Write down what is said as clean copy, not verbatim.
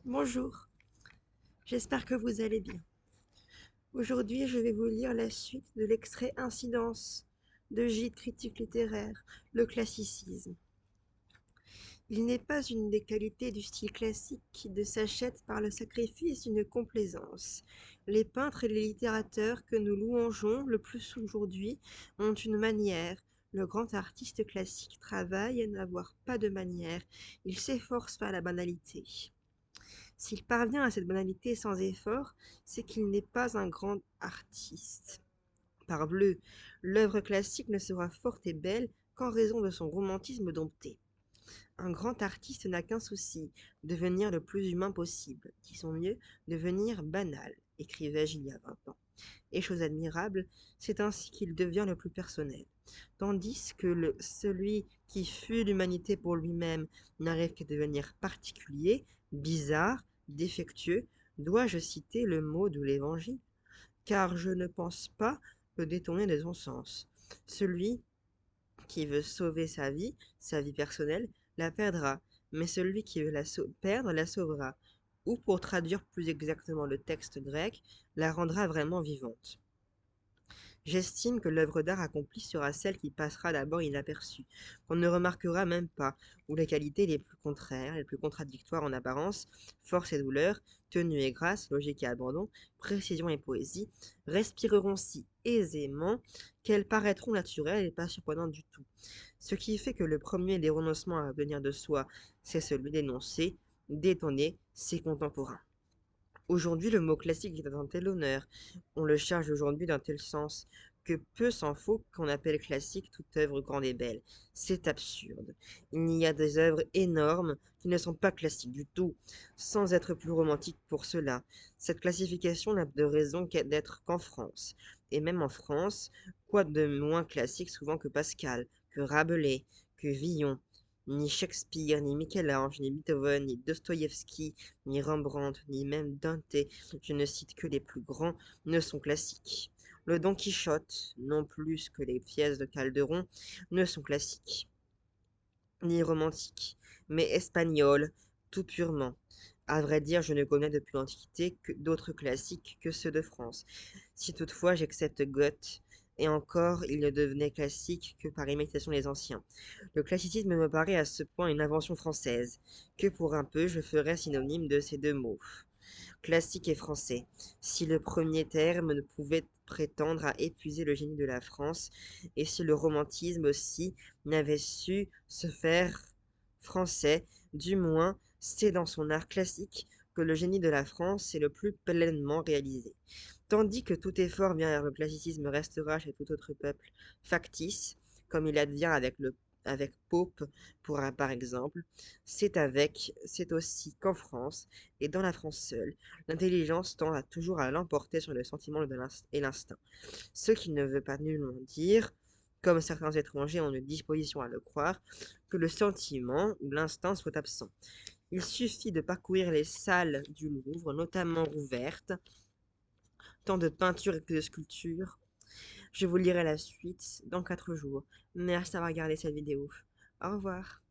Bonjour, j'espère que vous allez bien. Aujourd'hui, je vais vous lire la suite de l'extrait Incidence de Gide critique littéraire, le classicisme. Il n'est pas une des qualités du style classique qui ne s'achète par le sacrifice d'une complaisance. Les peintres et les littérateurs que nous louangeons le plus aujourd'hui ont une manière. Le grand artiste classique travaille à n'avoir pas de manière. Il s'efforce par la banalité. S'il parvient à cette banalité sans effort, c'est qu'il n'est pas un grand artiste. Parbleu, l'œuvre classique ne sera forte et belle qu'en raison de son romantisme dompté. Un grand artiste n'a qu'un souci, devenir le plus humain possible, disons mieux, devenir banal, écrivais-je il y a 20 ans. Et chose admirable, c'est ainsi qu'il devient le plus personnel. Tandis que celui qui fut l'humanité pour lui-même n'arrive qu'à devenir particulier, bizarre, défectueux, dois-je citer le mot de l'Évangile? Car je ne pense pas le détourner de son sens. Celui qui veut sauver sa vie personnelle, la perdra, mais celui qui veut perdre la sauvera, ou pour traduire plus exactement le texte grec, la rendra vraiment vivante. J'estime que l'œuvre d'art accomplie sera celle qui passera d'abord inaperçue, qu'on ne remarquera même pas, où les qualités les plus contraires, les plus contradictoires en apparence, force et douleur, tenue et grâce, logique et abandon, précision et poésie, respireront si aisément qu'elles paraîtront naturelles et pas surprenantes du tout. Ce qui fait que le premier des renoncements à venir de soi, c'est celui d'énoncer, d'étonner ses contemporains. Aujourd'hui, le mot classique est un tel honneur, on le charge aujourd'hui d'un tel sens, que peu s'en faut qu'on appelle classique toute œuvre grande et belle. C'est absurde. Il y a des œuvres énormes qui ne sont pas classiques du tout, sans être plus romantiques pour cela. Cette classification n'a de raison d'être qu'en France. Et même en France, quoi de moins classique souvent que Pascal, que Rabelais, que Villon? Ni Shakespeare, ni Michel-Ange, ni Beethoven, ni Dostoïevski, ni Rembrandt, ni même Dante, je ne cite que les plus grands, ne sont classiques. Le Don Quichotte, non plus que les pièces de Calderon, ne sont classiques, ni romantiques, mais espagnols, tout purement. À vrai dire, je ne connais depuis l'Antiquité que d'autres classiques que ceux de France. Si toutefois j'accepte Goethe, et encore, il ne devenait classique que par imitation des anciens. Le classicisme me paraît à ce point une invention française, que pour un peu je ferais synonyme de ces deux mots classique et français, si le premier terme ne pouvait prétendre à épuiser le génie de la France, et si le romantisme aussi n'avait su se faire français, du moins c'est dans son art classique que le génie de la France s'est le plus pleinement réalisé. Tandis que tout effort vers le classicisme restera chez tout autre peuple factice, comme il advient avec Pope, par exemple, c'est aussi qu'en France, et dans la France seule, l'intelligence tend toujours à l'emporter sur le sentiment et l'instinct. Ce qui ne veut pas nullement dire, comme certains étrangers ont une disposition à le croire, que le sentiment ou l'instinct soit absent. Il suffit de parcourir les salles du Louvre, notamment rouvertes, tant de peintures que de sculptures. Je vous lirai la suite dans 4 jours. Merci d'avoir regardé cette vidéo. Au revoir.